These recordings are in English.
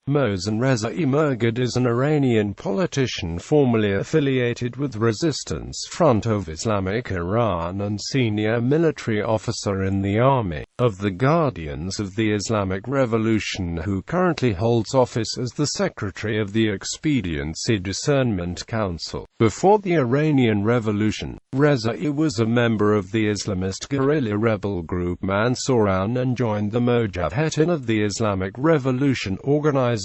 Mohsen Rezaee is an Iranian politician formerly affiliated with Resistance Front of Islamic Iran and senior military officer in the Army of the Guardians of the Islamic Revolution, who currently holds office as the Secretary of the Expediency Discernment Council. Before the Iranian Revolution, Rezaee was a member of the Islamist guerrilla rebel group Mansuran and joined the Mujahedin of the Islamic Revolution organization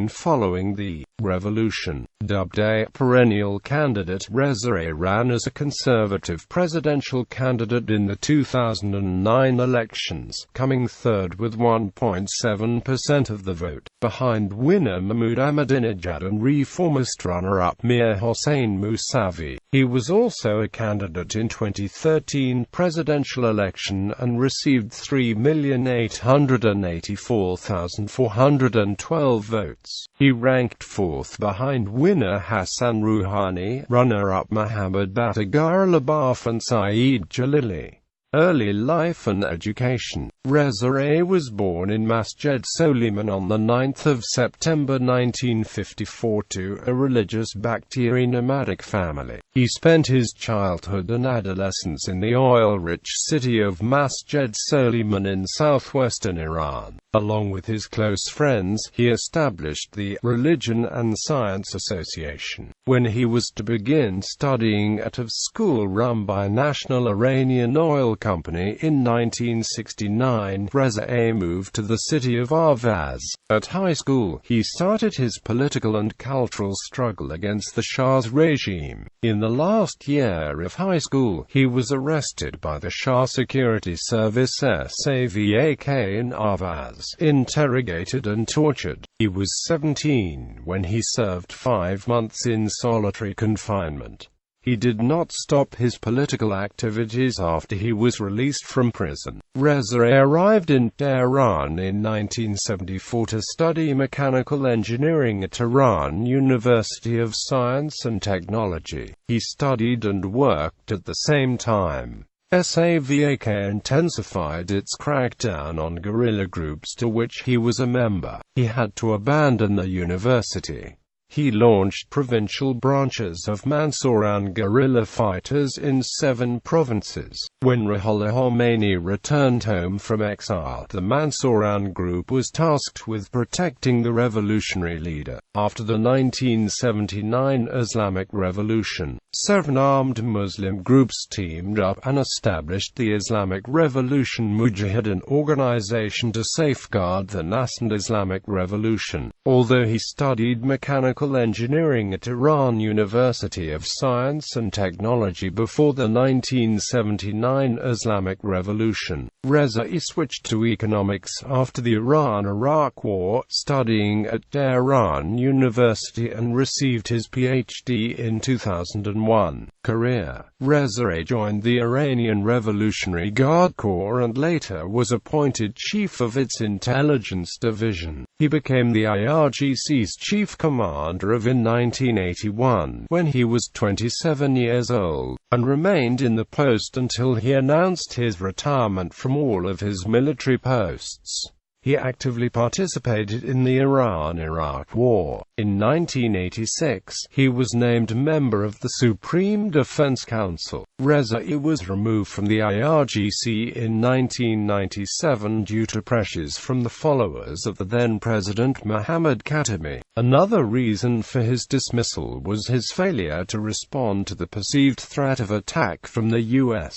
following the revolution. Dubbed a perennial candidate, Rezaee ran as a conservative presidential candidate in the 2009 elections, coming third with 1.7% of the vote, behind winner Mahmoud Ahmadinejad and reformist runner-up Mir Hossein Mousavi. He was also a candidate in 2013 presidential election and received 3,884,412 votes. He ranked fourth behind winner Hassan Rouhani, runner-up Mohammad Batagar Labaf and Saeed Jalili. Early life and education. Rezaee was born in Masjid Soliman on 9 September 1954 to a religious Bakhtiari nomadic family. He spent his childhood and adolescence in the oil-rich city of Masjid Soliman in southwestern Iran. Along with his close friends, he established the Religion and Science Association. When he was to begin studying at a school run by National Iranian Oil Company in 1969, Rezaee moved to the city of Ahvaz. At high school, he started his political and cultural struggle against the Shah's regime. In the last year of high school, he was arrested by the Shah Security Service SAVAK in Ahvaz, interrogated and tortured. He was 17 when he served 5 months in solitary confinement. He did not stop his political activities after he was released from prison. Rezaee arrived in Tehran in 1974 to study mechanical engineering at Iran University of Science and Technology. He studied and worked at the same time. SAVAK intensified its crackdown on guerrilla groups to which he was a member. He had to abandon the university. He launched provincial branches of Mansuran guerrilla fighters in 7 provinces. When Ruhollah Khomeini returned home from exile, the Mansuran group was tasked with protecting the revolutionary leader. After the 1979 Islamic Revolution, 7 armed Muslim groups teamed up and established the Islamic Revolution Mujahedin organization to safeguard the nascent Islamic Revolution. Although he studied mechanical engineering at Iran University of Science and Technology before the 1979 Islamic Revolution, Rezaee switched to economics after the Iran-Iraq War, studying at Tehran University and received his PhD in 2001. Career. Rezaee joined the Iranian Revolutionary Guard Corps and later was appointed chief of its intelligence division. He became the IRGC's chief commander in 1981, when he was 27 years old, and remained in the post until he announced his retirement from all of his military posts. He actively participated in the Iran-Iraq War. In 1986, he was named member of the Supreme Defense Council. Rezaee was removed from the IRGC in 1997 due to pressures from the followers of the then-President Mohammad Khatami. Another reason for his dismissal was his failure to respond to the perceived threat of attack from the U.S.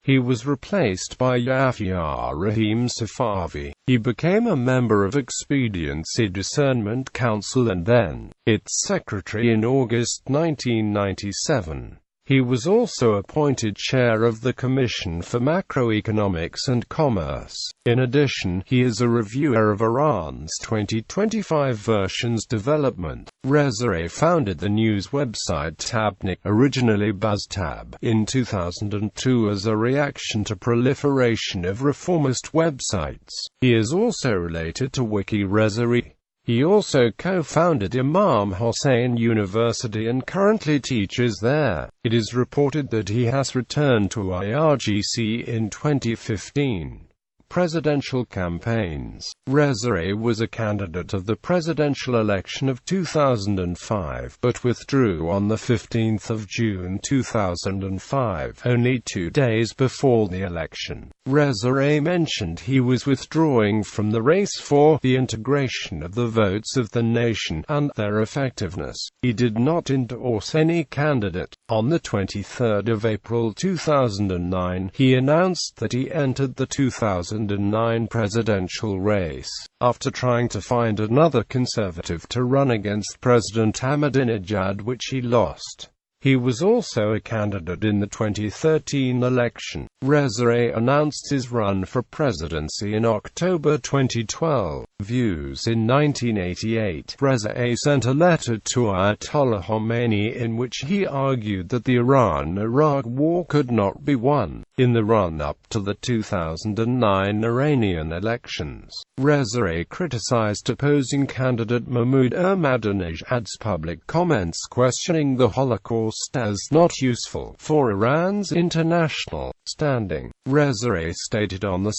He was replaced by Yahya Rahim Safavi. He became a member of Expediency Discernment Council and then its secretary in August 1997. He was also appointed chair of the Commission for Macroeconomics and Commerce. In addition, he is a reviewer of Iran's 2025 versions development. Rezaee founded the news website Tabnik, originally BuzzTab, in 2002 as a reaction to proliferation of reformist websites. He is also related to Wiki Rezaee. He also co-founded Imam Hossein University and currently teaches there. It is reported that he has returned to IRGC in 2015. presidential campaigns. Rezaee was a candidate of the presidential election of 2005, but withdrew on 15 June 2005, only 2 days before the election. Rezaee mentioned he was withdrawing from the race for the integration of the votes of the nation and their effectiveness. He did not endorse any candidate. On 23 April 2009, he announced that he entered the 2009 presidential race, after trying to find another conservative to run against President Ahmadinejad, which he lost. He was also a candidate in the 2013 election. Rezaee announced his run for presidency in October 2012. Views in 1988. Rezaee sent a letter to Ayatollah Khomeini in which he argued that the Iran-Iraq war could not be won. In the run-up to the 2009 Iranian elections, Rezaee criticized opposing candidate Mahmoud Ahmadinejad's public comments questioning the Holocaust as not useful for Iran's international standing. Rezaee stated on 2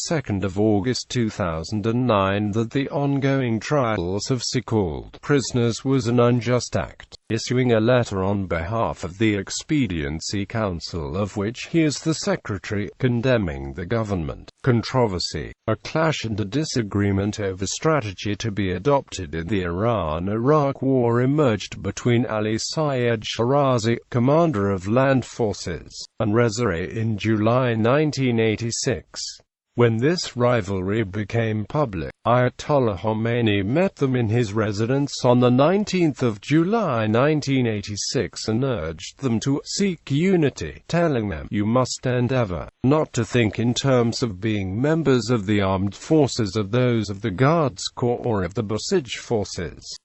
August 2009 that the ongoing trials of so-called prisoners was an unjust act, issuing a letter on behalf of the Expediency Council, of which he is the secretary, condemning the government. Controversy, a clash and a disagreement over strategy to be adopted in the Iran-Iraq war emerged between Ali Sayed Shirazi, commander of land forces, and Rezaee in July 1986. When this rivalry became public, Ayatollah Khomeini met them in his residence on 19 July 1986 and urged them to seek unity, telling them, "You must endeavor not to think in terms of being members of the armed forces of those of the Guards Corps or of the Basij forces.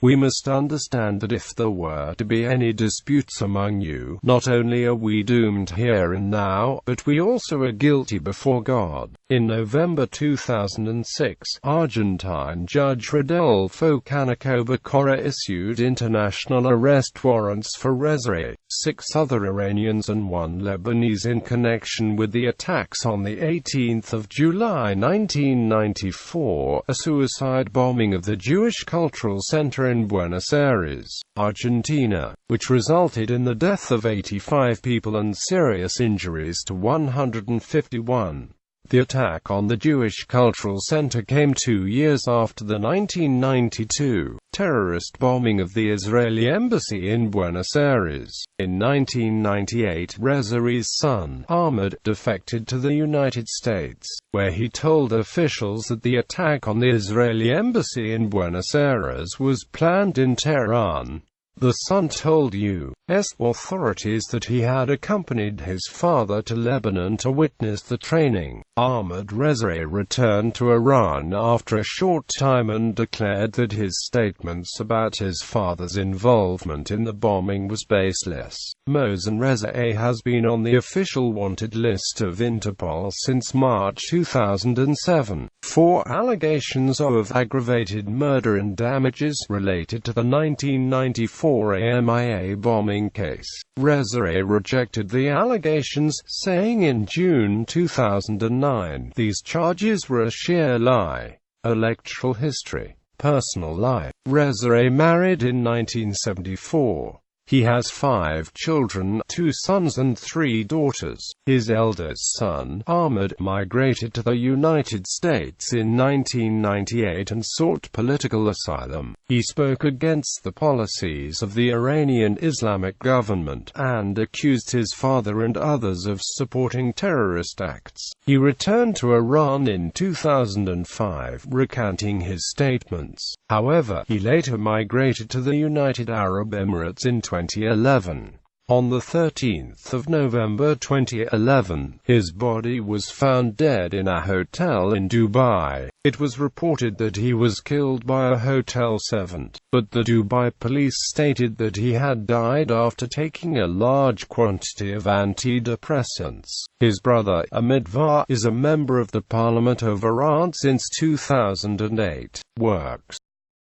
We must understand that if there were to be any disputes among you, not only are we doomed here and now, but we also are guilty before God." In November 2006, Argentine Judge Rodolfo Canico issued international arrest warrants for Rezaee, 6 other Iranians and 1 Lebanese in connection with the attacks on 18 July 1994, a suicide bombing of the Jewish Cultural Center in Buenos Aires, Argentina, which resulted in the death of 85 people and serious injuries to 151. The attack on the Jewish Cultural Center came 2 years after the 1992 terrorist bombing of the Israeli embassy in Buenos Aires. In 1998, Rezaee's son, Ahmed, defected to the United States, where he told officials that the attack on the Israeli embassy in Buenos Aires was planned in Tehran. The son told U.S. authorities that he had accompanied his father to Lebanon to witness the training. Ahmed Rezaee returned to Iran after a short time and declared that his statements about his father's involvement in the bombing was baseless. Mohsen Rezaee has been on the official wanted list of Interpol since March 2007, for allegations of aggravated murder and damages related to the 1994 AMIA bombing case. Rezaee rejected the allegations, saying in June 2009, "These charges were a sheer lie." Electoral history. Personal life. Rezaee married in 1974. He has 5 children, 2 sons and 3 daughters. His eldest son, Ahmed, migrated to the United States in 1998 and sought political asylum. He spoke against the policies of the Iranian Islamic government, and accused his father and others of supporting terrorist acts. He returned to Iran in 2005, recanting his statements. However, he later migrated to the United Arab Emirates in 2011. On 13 November 2011, his body was found dead in a hotel in Dubai. It was reported that he was killed by a hotel servant, but the Dubai police stated that he had died after taking a large quantity of antidepressants. His brother, Ahmed Var, is a member of the Parliament of Iran since 2008. Works